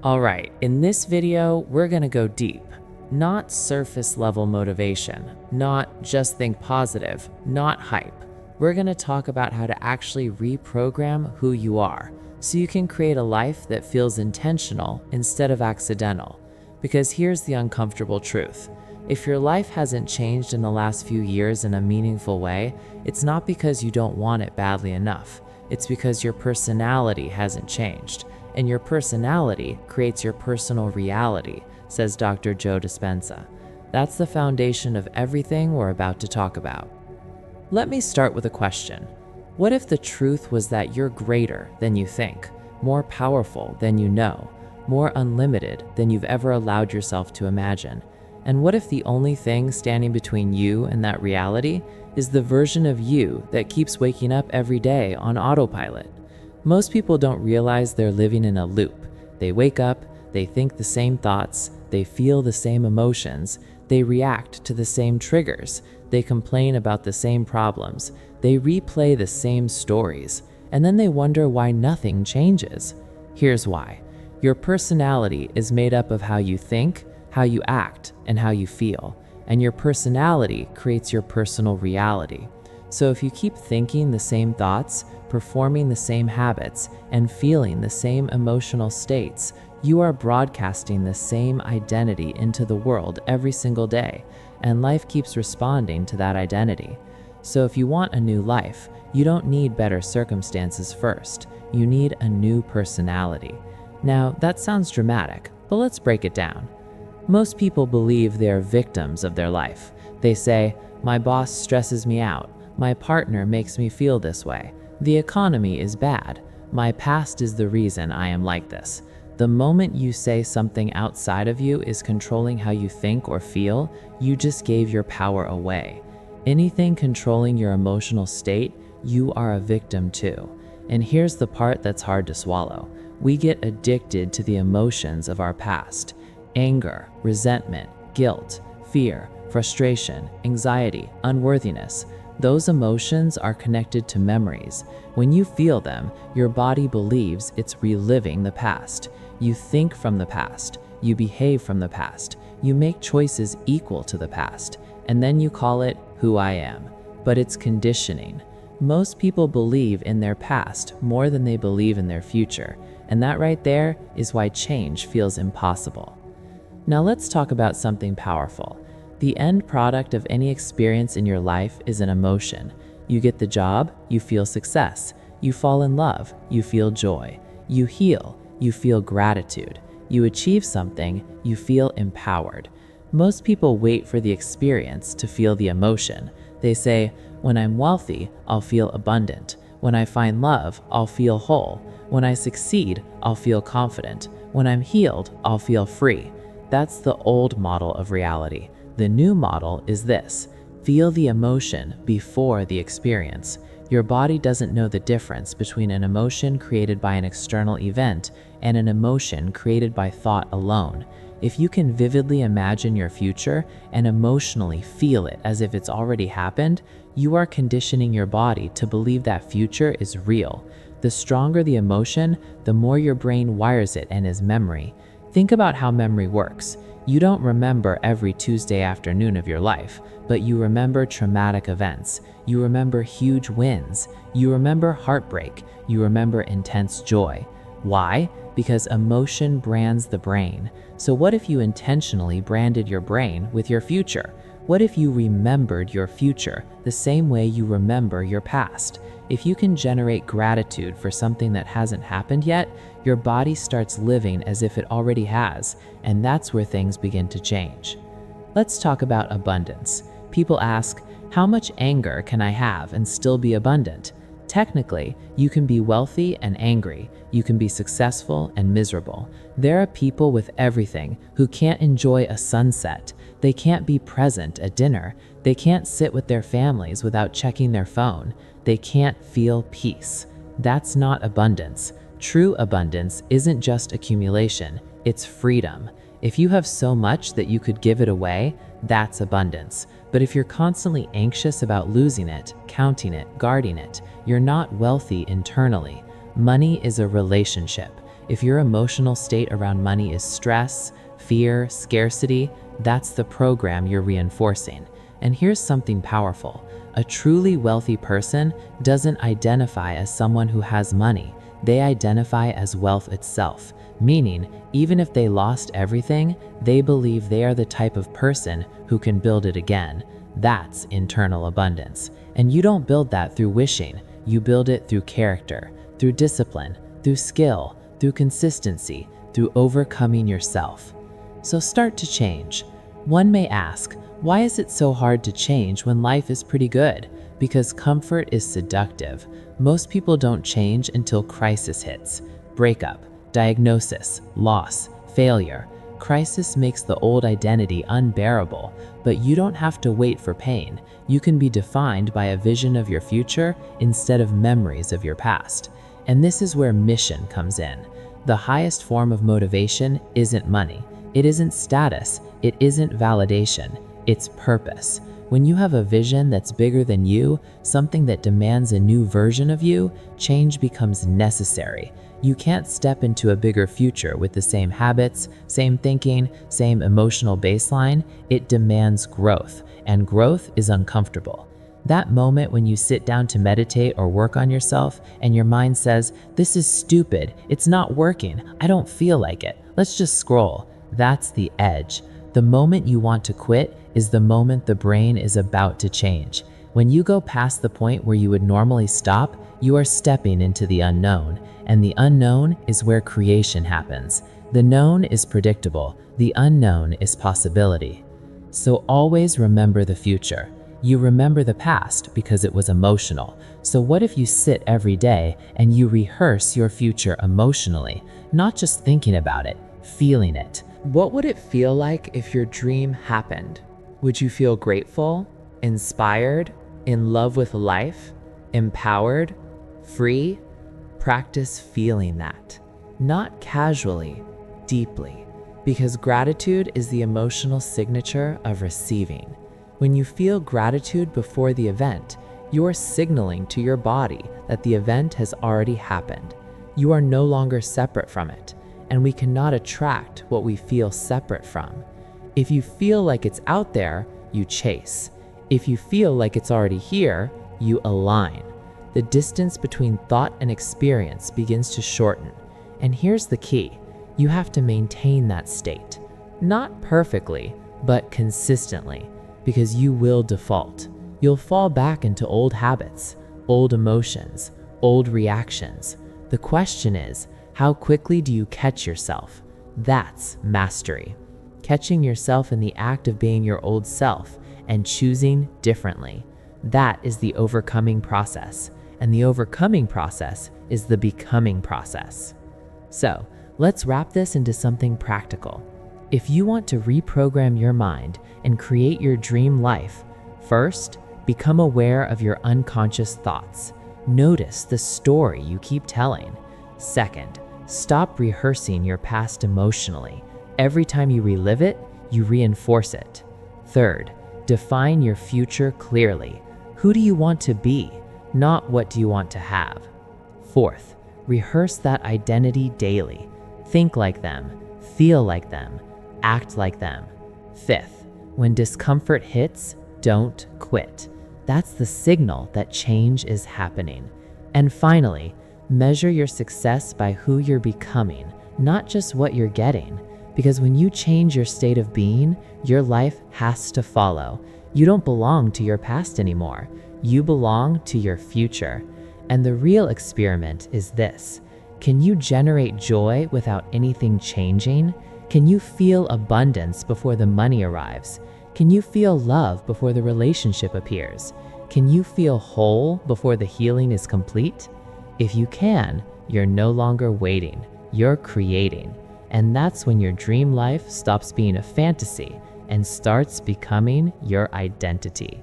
Alright, in this video, we're gonna go deep. Not surface level motivation, not just think positive, not hype. We're gonna talk about how to actually reprogram who you are so you can create a life that feels intentional instead of accidental. Because here's the uncomfortable truth. If your life hasn't changed in the last few years in a meaningful way, it's not because you don't want it badly enough. It's because your personality hasn't changed. And your personality creates your personal reality, says Dr. Joe Dispenza. That's the foundation of everything we're about to talk about. Let me start with a question. What if the truth was that you're greater than you think, more powerful than you know, more unlimited than you've ever allowed yourself to imagine? And what if the only thing standing between you and that reality is the version of you that keeps waking up every day on autopilot? Most people don't realize they're living in a loop. They wake up, they think the same thoughts, they feel the same emotions, they react to the same triggers, they complain about the same problems, they replay the same stories, and then they wonder why nothing changes. Here's why. Your personality is made up of how you think, how you act, and how you feel, and your personality creates your personal reality. So if you keep thinking the same thoughts, performing the same habits, and feeling the same emotional states, you are broadcasting the same identity into the world every single day, and life keeps responding to that identity. So if you want a new life, you don't need better circumstances first. You need a new personality. Now, that sounds dramatic, but let's break it down. Most people believe they are victims of their life. They say, "My boss stresses me out. My partner makes me feel this way. The economy is bad. My past is the reason I am like this." The moment you say something outside of you is controlling how you think or feel, you just gave your power away. Anything controlling your emotional state, you are a victim to. And here's the part that's hard to swallow. We get addicted to the emotions of our past. Anger, resentment, guilt, fear, frustration, anxiety, unworthiness. Those emotions are connected to memories. When you feel them, your body believes it's reliving the past. You think from the past, you behave from the past, you make choices equal to the past, and then you call it who I am. But it's conditioning. Most people believe in their past more than they believe in their future, and that right there is why change feels impossible. Now let's talk about something powerful. The end product of any experience in your life is an emotion. You get the job, you feel success. You fall in love, you feel joy. You heal, you feel gratitude. You achieve something, you feel empowered. Most people wait for the experience to feel the emotion. They say, "When I'm wealthy, I'll feel abundant. When I find love, I'll feel whole. When I succeed, I'll feel confident. When I'm healed, I'll feel free." That's the old model of reality. The new model is this: feel the emotion before the experience. Your body doesn't know the difference between an emotion created by an external event and an emotion created by thought alone. If you can vividly imagine your future and emotionally feel it as if it's already happened, you are conditioning your body to believe that future is real. The stronger the emotion, the more your brain wires it and is memory. Think about how memory works. You don't remember every Tuesday afternoon of your life, but you remember traumatic events. You remember huge wins. You remember heartbreak. You remember intense joy. Why? Because emotion brands the brain. So what if you intentionally branded your brain with your future? What if you remembered your future the same way you remember your past? If you can generate gratitude for something that hasn't happened yet, your body starts living as if it already has, and that's where things begin to change. Let's talk about abundance. People ask, how much anger can I have and still be abundant? Technically, you can be wealthy and angry. You can be successful and miserable. There are people with everything who can't enjoy a sunset. They can't be present at dinner. They can't sit with their families without checking their phone. They can't feel peace. That's not abundance. True abundance isn't just accumulation, it's freedom. If you have so much that you could give it away, that's abundance. But if you're constantly anxious about losing it, counting it, guarding it, you're not wealthy internally. Money is a relationship. If your emotional state around money is stress, fear, scarcity, that's the program you're reinforcing. And here's something powerful. A truly wealthy person doesn't identify as someone who has money. They identify as wealth itself, meaning even if they lost everything, they believe they are the type of person who can build it again. That's internal abundance. And you don't build that through wishing. You build it through character, through discipline, through skill, through consistency, through overcoming yourself. So start to change. One may ask, why is it so hard to change when life is pretty good? Because comfort is seductive. Most people don't change until crisis hits. Breakup, diagnosis, loss, failure. Crisis makes the old identity unbearable, but you don't have to wait for pain. You can be defined by a vision of your future instead of memories of your past. And this is where mission comes in. The highest form of motivation isn't money. It isn't status. It isn't validation. It's purpose. When you have a vision that's bigger than you, something that demands a new version of you, change becomes necessary. You can't step into a bigger future with the same habits, same thinking, same emotional baseline. It demands growth, and growth is uncomfortable. That moment when you sit down to meditate or work on yourself and your mind says, "This is stupid, it's not working, I don't feel like it, let's just scroll." That's the edge. The moment you want to quit is the moment the brain is about to change. When you go past the point where you would normally stop, you are stepping into the unknown, and the unknown is where creation happens. The known is predictable, the unknown is possibility. So always remember the future. You remember the past because it was emotional. So what if you sit every day and you rehearse your future emotionally, not just thinking about it, feeling it? What would it feel like if your dream happened? Would you feel grateful, inspired, in love with life, empowered, free? Practice feeling that, not casually, deeply, because gratitude is the emotional signature of receiving. When you feel gratitude before the event, you are signaling to your body that the event has already happened. You are no longer separate from it, and we cannot attract what we feel separate from. If you feel like it's out there, you chase. If you feel like it's already here, you align. The distance between thought and experience begins to shorten. And here's the key. You have to maintain that state. Not perfectly, but consistently, because you will default. You'll fall back into old habits, old emotions, old reactions. The question is, how quickly do you catch yourself? That's mastery. Catching yourself in the act of being your old self and choosing differently. That is the overcoming process. And the overcoming process is the becoming process. So let's wrap this into something practical. If you want to reprogram your mind and create your dream life, first, become aware of your unconscious thoughts. Notice the story you keep telling. Second, stop rehearsing your past emotionally. Every time you relive it, you reinforce it. Third, define your future clearly. Who do you want to be, not what do you want to have? Fourth, rehearse that identity daily. Think like them, feel like them, act like them. Fifth, when discomfort hits, don't quit. That's the signal that change is happening. And finally, measure your success by who you're becoming, not just what you're getting. Because when you change your state of being, your life has to follow. You don't belong to your past anymore. You belong to your future. And the real experiment is this. Can you generate joy without anything changing? Can you feel abundance before the money arrives? Can you feel love before the relationship appears? Can you feel whole before the healing is complete? If you can, you're no longer waiting, you're creating. And that's when your dream life stops being a fantasy and starts becoming your identity.